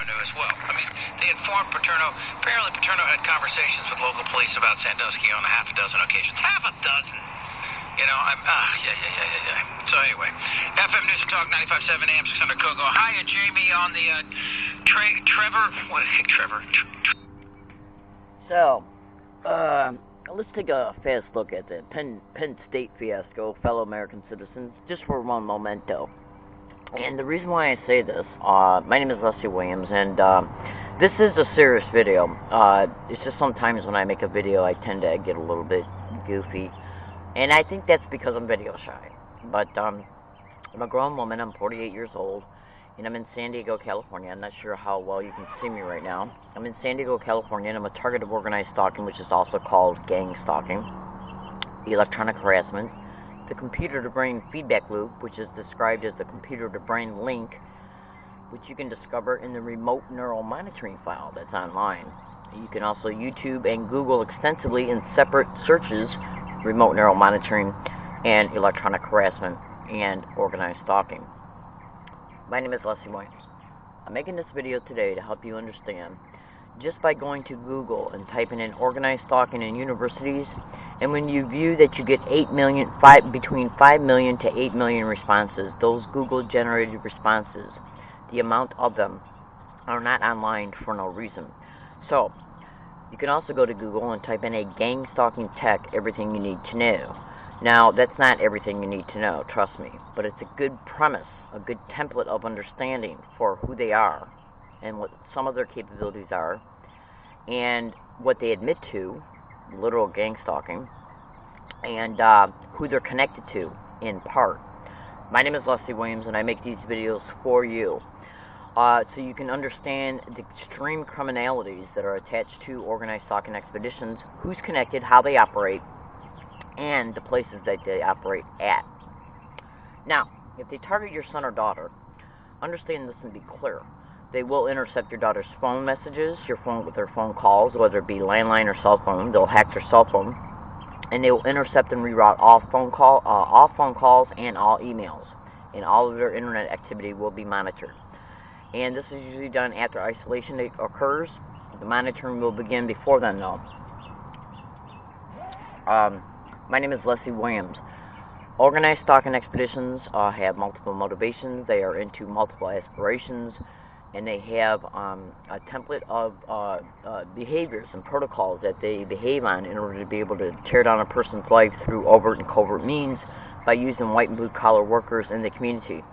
Avenue as well. I mean, they informed Paterno. Apparently, Paterno had conversations with local police about Sandusky on a half a dozen occasions. Half a dozen. You know, yeah. So anyway, FM News and Talk 95.7 AM 600 Kogo. Hiya, Jamie on the Trevor. What is it, Trevor? So, let's take a fast look at the Penn State fiasco, fellow American citizens, just for one momento. And the reason why I say this, my name is Leslie Williams, and this is a serious video. It's just sometimes when I make a video, I tend to get a little bit goofy, and I think that's because I'm video shy. But I'm a grown woman. I'm 48 years old, and I'm in San Diego, California. I'm not sure how well you can see me right now. I'm in San Diego, California, and I'm a target of organized stalking, which is also called gang stalking, electronic harassment, the computer-to-brain feedback loop, which is described as the computer-to-brain link, which you can discover in the remote neural monitoring file that's online. You can also YouTube and Google extensively in separate searches remote neural monitoring and electronic harassment and organized stalking. My name is Leslie Williams. I'm making this video today to help you understand, just by going to Google and typing in organized stalking in universities, and when you view that you get between 5 million to 8 million responses, those Google generated responses, the amount of them are not online for no reason. So you can also go to Google and type in a gang stalking tech, everything you need to know. Now, that's not everything you need to know, trust me, but it's a good premise, a good template of understanding for who they are and what some of their capabilities are and what they admit to, literal gang stalking, and who they're connected to in part. My name is Leslie Williams, and I make these videos for you so you can understand the extreme criminalities that are attached to organized stalking expeditions, who's connected, how they operate, and the places that they operate at. Now, if they target your son or daughter, understand this and be clear. They will intercept your daughter's phone messages, with their phone calls, whether it be landline or cell phone. They'll hack your cell phone, and they will intercept and reroute all phone calls and all emails, and all of their internet activity will be monitored. And this is usually done after isolation occurs. The monitoring will begin before then, though. My name is Leslie Williams. Organized stalking expeditions have multiple motivations. They are into multiple aspirations, and they have a template of behaviors and protocols that they behave on in order to be able to tear down a person's life through overt and covert means by using white and blue collar workers in the community.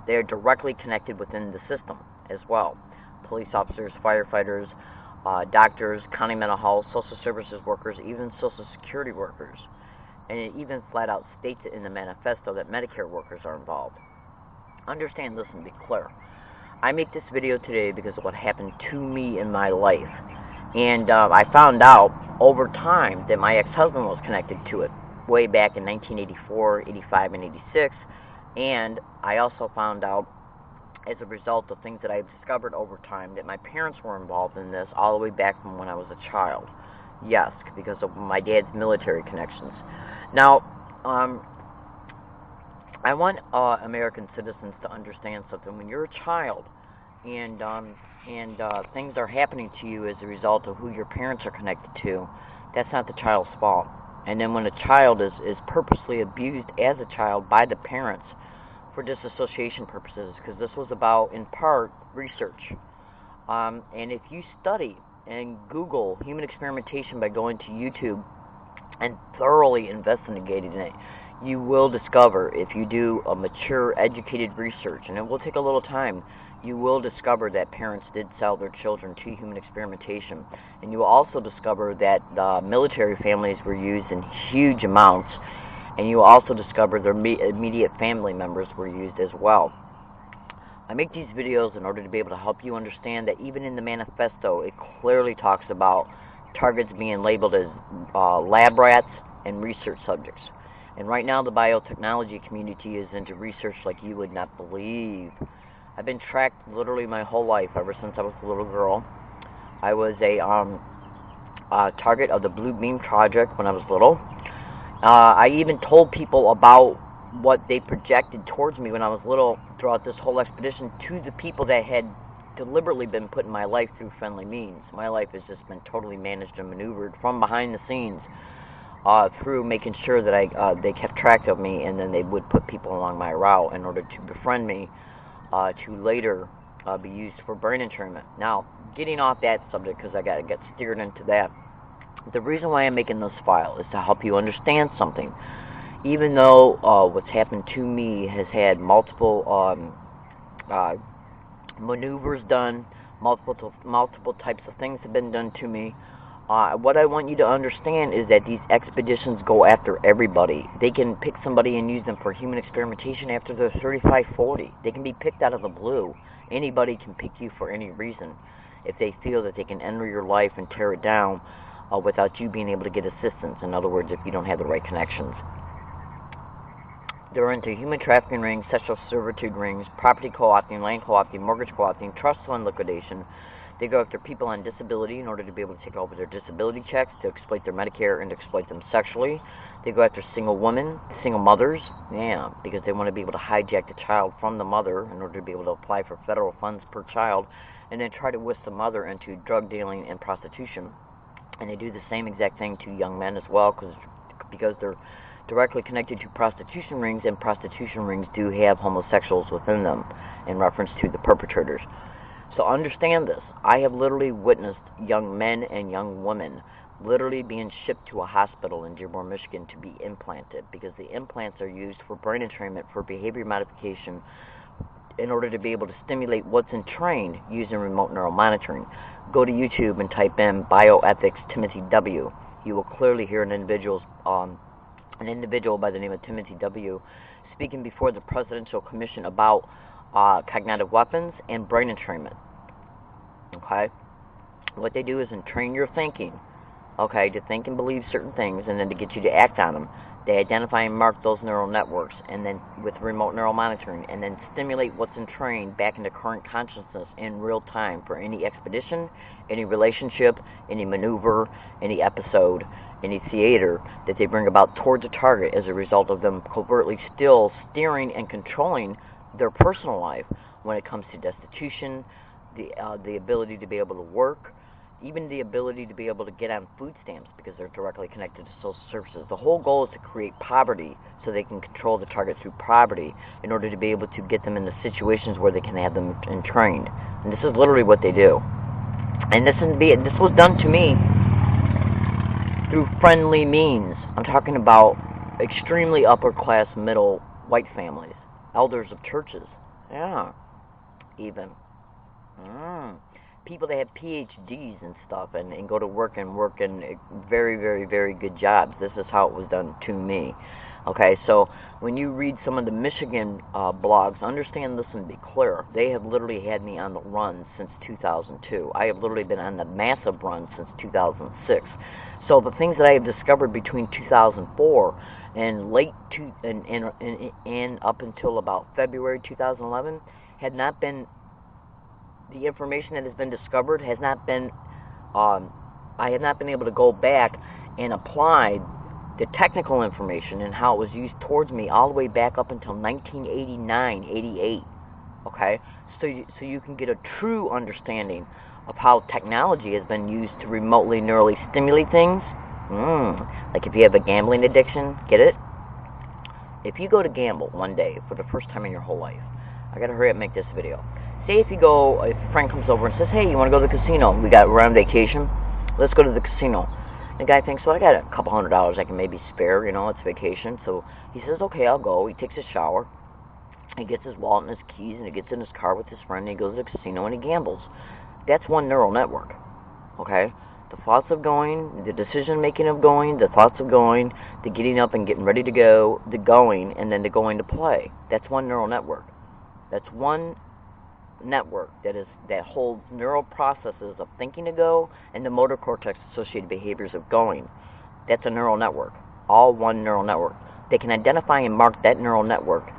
They are directly connected within the system as well. Police officers, firefighters, doctors, county mental health, social services workers, even social security workers. And it even flat out states it in the manifesto that Medicare workers are involved. Understand this and be clear. I make this video today because of what happened to me in my life. And I found out over time that my ex-husband was connected to it way back in 1984, 85, and 86. And I also found out, as a result of things that I've discovered over time, that my parents were involved in this all the way back from when I was a child. Yes, because of my dad's military connections. Now, I want American citizens to understand something. When you're a child and things are happening to you as a result of who your parents are connected to, that's not the child's fault. And then when a child is purposely abused as a child by the parents for disassociation purposes, because this was about, in part, research. And if you study and Google human experimentation by going to YouTube and thoroughly investigating it, you will discover, if you do a mature, educated research, and it will take a little time, you will discover that parents did sell their children to human experimentation. And you will also discover that military families were used in huge amounts, and you will also discover their immediate family members were used as well. I make these videos in order to be able to help you understand that even in the manifesto, it clearly talks about targets being labeled as lab rats and research subjects. And right now the biotechnology community is into research like you would not believe. I've been tracked literally my whole life, ever since I was a little girl. I was a target of the Blue Beam Project when I was little. I even told people about what they projected towards me when I was little throughout this whole expedition to the people that had deliberately been putting my life through friendly means. My life has just been totally managed and maneuvered from behind the scenes through making sure that they kept track of me, and then they would put people along my route in order to befriend me to later be used for brain entrainment. Now, getting off that subject because I got to get steered into that, the reason why I'm making this file is to help you understand something. Even though what's happened to me has had multiple maneuvers done, multiple types of things have been done to me, what I want you to understand is that these expeditions go after everybody. They can pick somebody and use them for human experimentation after they're 35, 40. They can be picked out of the blue. Anybody can pick you for any reason if they feel that they can enter your life and tear it down without you being able to get assistance. In other words, if you don't have the right connections. They're into human trafficking rings, sexual servitude rings, property co-opting, land co-opting, mortgage co-opting, trust fund liquidation. They go after people on disability in order to be able to take over their disability checks, to exploit their Medicare, and to exploit them sexually. They go after single women, single mothers, because they want to be able to hijack the child from the mother in order to be able to apply for federal funds per child, and then try to whisk the mother into drug dealing and prostitution. And they do the same exact thing to young men as well, because they're directly connected to prostitution rings, and prostitution rings do have homosexuals within them in reference to the perpetrators. So understand this. I have literally witnessed young men and young women literally being shipped to a hospital in Dearborn, Michigan to be implanted, because the implants are used for brain entrainment, for behavior modification, in order to be able to stimulate what's entrained using remote neural monitoring. Go to YouTube and type in bioethics Timothy W. You will clearly hear an individual by the name of Timothy W. speaking before the Presidential Commission about cognitive weapons and brain entrainment. Okay? What they do is entrain your thinking, okay, to think and believe certain things, and then to get you to act on them. They identify and mark those neural networks, and then with remote neural monitoring, and then stimulate what's entrained back into current consciousness in real time for any expedition, any relationship, any maneuver, any episode, any theater that they bring about towards a target as a result of them covertly still steering and controlling their personal life when it comes to destitution, the ability to be able to work, even the ability to be able to get on food stamps because they're directly connected to social services. The whole goal is to create poverty so they can control the target through poverty in order to be able to get them into situations where they can have them entrained. And this is literally what they do. And this was done to me through friendly means. I'm talking about extremely upper class, middle, white families, elders of churches, even. People that have PhDs and stuff and go to work in very, very, very good jobs. This is how it was done to me. Okay, so when you read some of the Michigan blogs, understand this and be clear. They have literally had me on the run since 2002. I have literally been on the massive run since 2006. So the things that I have discovered between 2004 and and up until about February 2011 had not been, the information that has been discovered has not been, I have not been able to go back and apply the technical information and how it was used towards me all the way back up until 1989, 88, okay? So you can get a true understanding of how technology has been used to remotely neurally stimulate things. Like if you have a gambling addiction, get it? If you go to gamble one day for the first time in your whole life, I gotta hurry up and make this video. Say if a friend comes over and says, hey, you want to go to the casino? We're on vacation. Let's go to the casino. The guy thinks, well, I got a couple $100 I can maybe spare, it's vacation. So he says, okay, I'll go. He takes a shower. He gets his wallet and his keys, and he gets in his car with his friend, and he goes to the casino, and he gambles. That's one neural network, okay? The thoughts of going, the decision-making of going, the thoughts of going, the getting up and getting ready to go, the going, and then the going to play. That's one neural network. That's one network that holds neural processes of thinking to go and the motor cortex associated behaviors of going. That's a neural network. All one neural network. They can identify and mark that neural network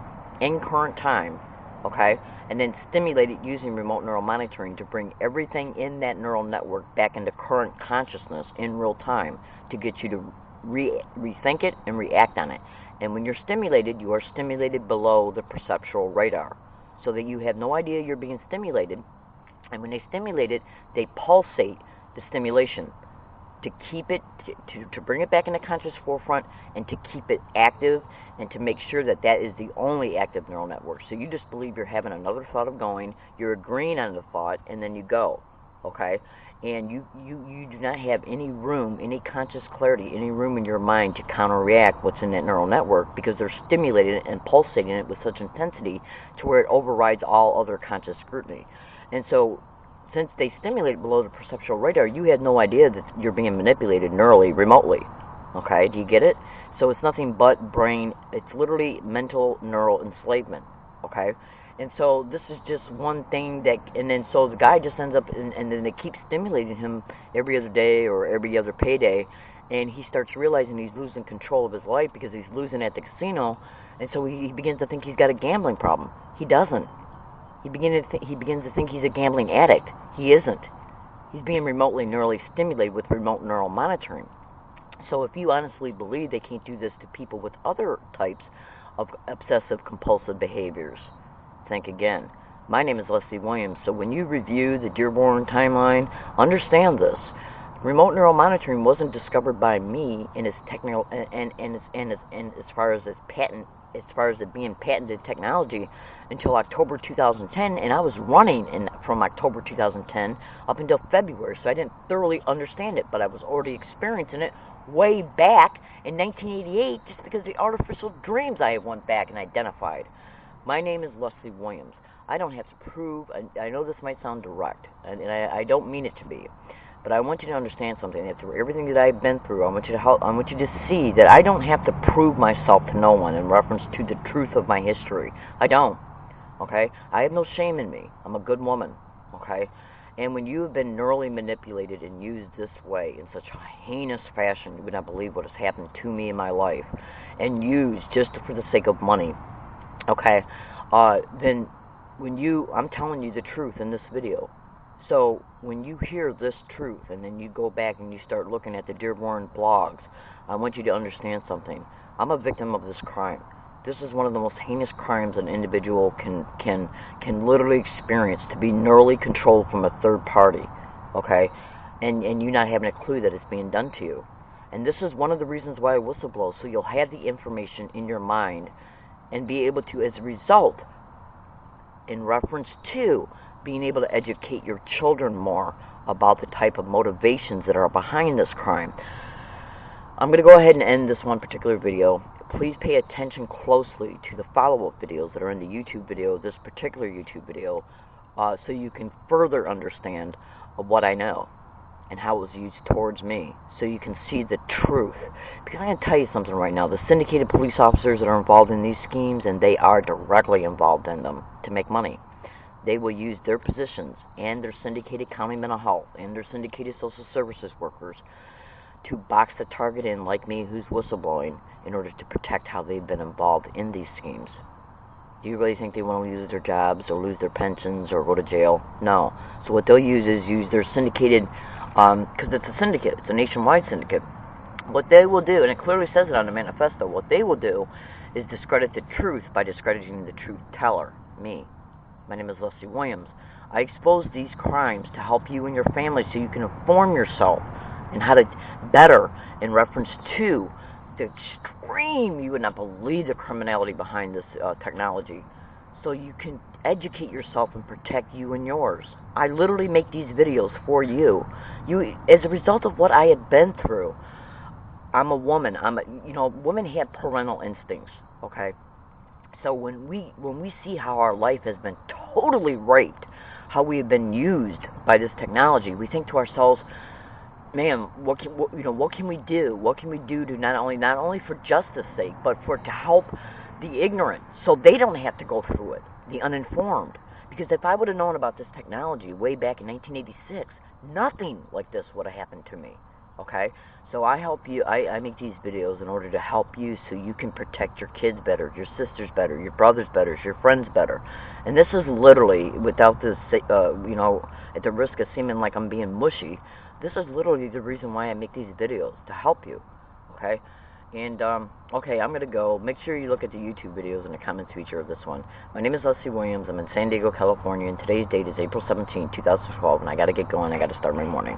in current time, okay, and then stimulate it using remote neural monitoring to bring everything in that neural network back into current consciousness in real time to get you to rethink it and react on it. And when you're stimulated, you are stimulated below the perceptual radar, so that you have no idea you're being stimulated And when they stimulate it, they pulsate the stimulation to keep it, to bring it back in the conscious forefront, and to keep it active, and to make sure that that is the only active neural network. So you just believe you're having another thought of going, you're agreeing on the thought, and then you go, okay? And you do not have any room, any conscious clarity, any room in your mind to counteract what's in that neural network, because they're stimulating it and pulsating it with such intensity to where it overrides all other conscious scrutiny. And so, since they stimulate below the perceptual radar, you had no idea that you're being manipulated neurally, remotely. Okay, do you get it? So it's nothing but brain, it's literally mental neural enslavement. Okay? And so this is just one thing that, and then so the guy just ends up, and then they keep stimulating him every other day or every other payday, and he starts realizing he's losing control of his life because he's losing at the casino, and so he begins to think he's got a gambling problem. He doesn't. He begins to think he's a gambling addict. He isn't. He's being remotely neurally stimulated with remote neural monitoring. So if you honestly believe they can't do this to people with other types of obsessive compulsive behaviors, think again. My name is Leslie Williams, so when you review the Dearborn timeline, understand this. Remote neural monitoring wasn't discovered by me in its technical and as far as its patent, as far as it being patented technology, until October 2010, and I was running from October 2010 up until February, so I didn't thoroughly understand it, but I was already experiencing it way back in 1988 just because of the artificial dreams I went back and identified. My name is Leslie Williams. I don't have to prove, I know this might sound direct, and I don't mean it to be, but I want you to understand something. That through everything that I've been through, I want you to see that I don't have to prove myself to no one in reference to the truth of my history. I don't. Okay? I have no shame in me. I'm a good woman. Okay? And when you have been neurally manipulated and used this way in such a heinous fashion, you would not believe what has happened to me in my life, and used just for the sake of money, okay, then when I'm telling you the truth in this video. So when you hear this truth and then you go back and you start looking at the Dearborn blogs, I want you to understand something. I'm a victim of this crime. This is one of the most heinous crimes an individual can literally experience, to be neurally controlled from a third party, okay? And you not having a clue that it's being done to you. And this is one of the reasons why I whistleblow, so you'll have the information in your mind and be able to, as a result, in reference to being able to educate your children more about the type of motivations that are behind this crime. I'm going to go ahead and end this one particular video. Please pay attention closely to the follow-up videos that are in the YouTube video, this particular YouTube video, so you can further understand what I know and how it was used towards me, so you can see the truth. Because I'm going to tell you something right now. The syndicated police officers that are involved in these schemes, and they are directly involved in them to make money, they will use their positions and their syndicated county mental health and their syndicated social services workers to box the target in, like me, who's whistleblowing, in order to protect how they've been involved in these schemes. Do you really think they want to lose their jobs or lose their pensions or go to jail? No. So what they'll use is use their syndicated, because it's a syndicate, it's a nationwide syndicate. What they will do, and it clearly says it on the manifesto, what they will do is discredit the truth by discrediting the truth teller, me. My name is Leslie Williams. I expose these crimes to help you and your family so you can inform yourself and how to better in reference to the extreme, you would not believe the criminality behind this technology, so you can educate yourself and protect you and yours. I literally make these videos for you. As a result of what I have been through, I'm a woman. Women have parental instincts, okay? So when we see how our life has been totally raped, how we have been used by this technology, we think to ourselves, man, what can we do? What can we do to not only for justice sake, but to help the ignorant, so they don't have to go through it, the uninformed? Because if I would have known about this technology way back in 1986, nothing like this would have happened to me. Okay? So I help you. I make these videos in order to help you so you can protect your kids better, your sisters better, your brothers better, your friends better. And this is literally, without this, at the risk of seeming like I'm being mushy, this is literally the reason why I make these videos, to help you. Okay? And, okay, I'm gonna go. Make sure you look at the YouTube videos and the comments feature of this one. My name is Leslie Williams. I'm in San Diego, California, and today's date is April 17, 2012, and I gotta get going. I gotta start my morning.